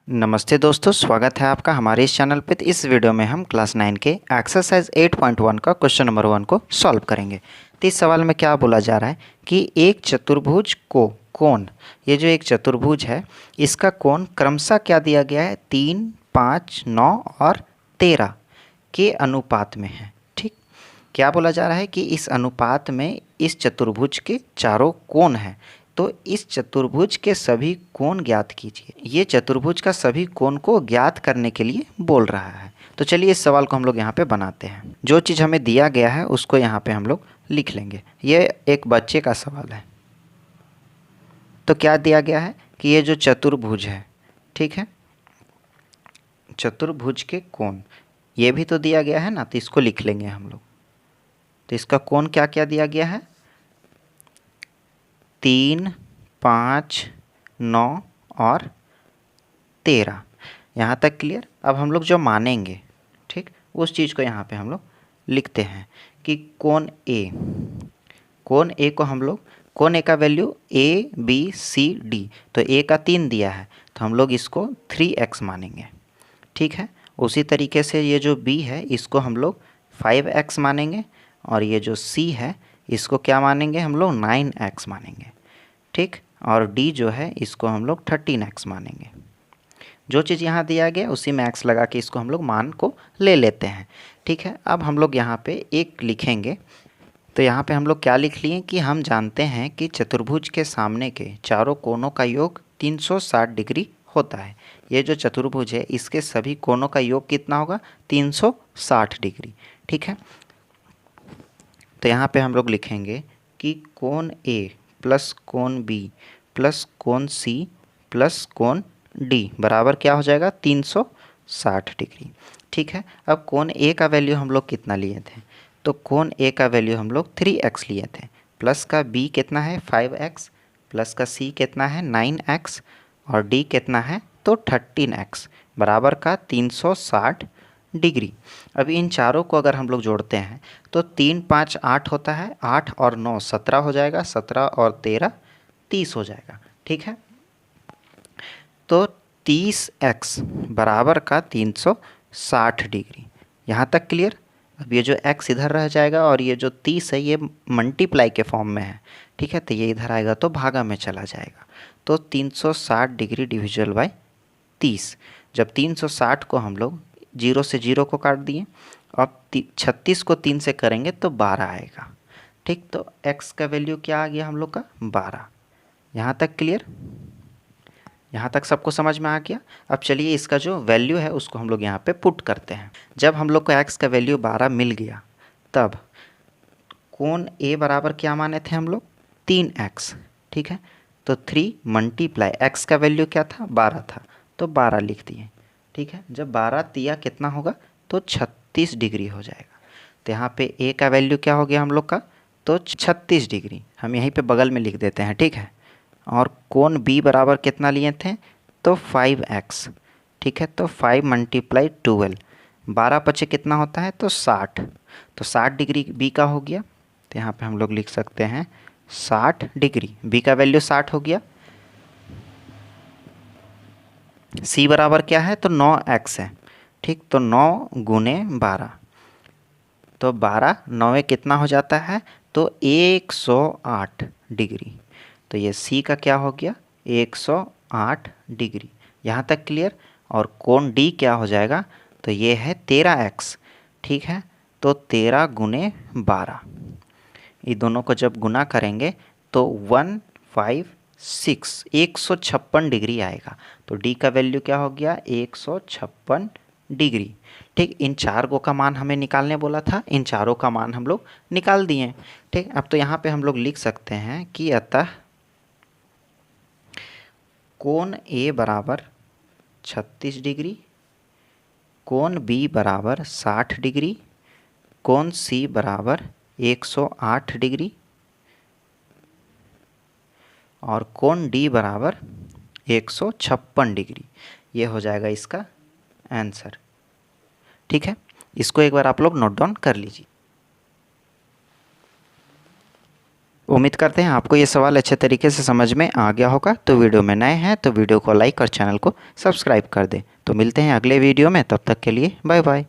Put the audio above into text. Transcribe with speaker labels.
Speaker 1: नमस्ते दोस्तों, स्वागत है आपका हमारे इस चैनल पे। तो इस वीडियो में हम क्लास 9 के एक्सरसाइज 8.1 का क्वेश्चन नंबर 1 को सॉल्व करेंगे। तो इस सवाल में क्या बोला जा रहा है कि एक चतुर्भुज को कोण, ये जो एक चतुर्भुज है इसका कोण क्रमशः क्या दिया गया है, 3, 5, 9 और 13 के अनुपात में है। ठीक, क्या बोला जा रहा है कि इस अनुपात में इस चतुर्भुज के चारों कोण हैं, तो इस चतुर्भुज के सभी कोण ज्ञात कीजिए। ये चतुर्भुज का सभी कोण को ज्ञात करने के लिए बोल रहा है। तो चलिए इस सवाल को हम लोग यहाँ पे बनाते हैं। जो चीज़ हमें दिया गया है उसको यहाँ पे हम लोग लिख लेंगे। ये एक बच्चे का सवाल है। तो क्या दिया गया है कि ये जो चतुर्भुज है, ठीक है, चतुर्भुज के कोण ये भी तो दिया गया है ना, तो इसको लिख लेंगे हम लोग। तो इसका कोण क्या क्या दिया गया है, 3, 5, 9 और 13। यहाँ तक क्लियर। अब हम लोग जो मानेंगे, ठीक, उस चीज़ को यहाँ पे हम लोग लिखते हैं कि कोण ए को हम लोग, कोण ए का वैल्यू ABCD, तो ए का 3 दिया है तो हम लोग इसको 3x मानेंगे। ठीक है, उसी तरीके से ये जो B है इसको हम लोग 5x मानेंगे और ये जो C है इसको क्या मानेंगे हम लोग, 9x मानेंगे। ठीक, और D जो है इसको हम लोग 13x मानेंगे। जो चीज़ यहाँ दिया गया उसी में x लगा के इसको हम लोग मान को ले लेते हैं। ठीक है, अब हम लोग यहाँ पे एक लिखेंगे। तो यहाँ पे हम लोग क्या लिख लिए कि हम जानते हैं कि चतुर्भुज के सामने के चारों कोणों का योग 360 डिग्री होता है। ये जो चतुर्भुज है इसके सभी कोणों का योग कितना होगा, 360 डिग्री। ठीक है, तो यहाँ पे हम लोग लिखेंगे कि कोण A प्लस कोण B प्लस कोण C प्लस कोण D बराबर क्या हो जाएगा, 360 डिग्री। ठीक है, अब कोण A का वैल्यू हम लोग कितना लिए थे, तो कोण A का वैल्यू हम लोग 3x लिए थे। प्लस का B कितना है, 5x, प्लस का C कितना है, 9x और D कितना है, तो 13x बराबर का 360 डिग्री। अब इन चारों को अगर हम लोग जोड़ते हैं तो 3, 5, 8 होता है, 8 और 9 17 हो जाएगा, 17 और 13 30 हो जाएगा। ठीक है, तो 30x बराबर का 360 डिग्री। यहाँ तक क्लियर। अब ये जो x इधर रह जाएगा और ये जो 30 है ये मल्टीप्लाई के फॉर्म में है। ठीक है, तो ये इधर आएगा तो भागा में चला जाएगा। तो 360 डिग्री डिविजल बाय 30। जब 360 को हम लोग 0 से 0 को काट दिए, अब 36 को 3 से करेंगे तो 12 आएगा। ठीक, तो x का वैल्यू क्या आ गया हम लोग का, 12। यहाँ तक क्लियर, यहाँ तक सबको समझ में आ गया। अब चलिए इसका जो वैल्यू है उसको हम लोग यहाँ पे पुट करते हैं। जब हम लोग को x का वैल्यू 12 मिल गया तब कोण A बराबर क्या माने थे हम लोग, 3x। ठीक है, तो 3 मल्टीप्लाई x का वैल्यू क्या था, 12 था, तो 12 लिख दिए। ठीक है, जब 12 तिया कितना होगा, तो 36 डिग्री हो जाएगा। तो यहाँ पे A का वैल्यू क्या हो गया हम लोग का, तो 36 डिग्री। हम यहीं पे बगल में लिख देते हैं। ठीक है, और कोण B बराबर कितना लिए थे, तो 5x। ठीक है, तो 5 मल्टीप्लाई 12, 12 पचे कितना होता है, तो 60। तो 60 डिग्री B का हो गया। तो यहाँ पे हम लोग लिख सकते हैं 60 डिग्री। B का वैल्यू 60 हो गया। C बराबर क्या है, तो 9x है। ठीक, तो 9 गुने 12, तो 12 9 कितना हो जाता है, तो 108 डिग्री। तो ये C का क्या हो गया, 108 डिग्री। यहाँ तक क्लियर। और कोण D क्या हो जाएगा, तो ये है 13x। ठीक है, तो 13 गुने 12, ये दोनों को जब गुना करेंगे तो 156 156 डिग्री आएगा। तो D का वैल्यू क्या हो गया, 156 डिग्री। ठीक, इन चार को का मान हमें निकालने बोला था, इन चारों का मान हम लोग निकाल दिए। ठीक, अब तो यहाँ पे हम लोग लिख सकते हैं कि अतः कोण A बराबर 36 डिग्री, कोण B बराबर 60 डिग्री, कोण C बराबर 108 डिग्री और कोण D बराबर 156 डिग्री। ये हो जाएगा इसका आंसर। ठीक है, इसको एक बार आप लोग नोट डाउन कर लीजिए। उम्मीद करते हैं आपको ये सवाल अच्छे तरीके से समझ में आ गया होगा। तो वीडियो में नए हैं तो वीडियो को लाइक और चैनल को सब्सक्राइब कर दें। तो मिलते हैं अगले वीडियो में, तब तक के लिए बाय बाय।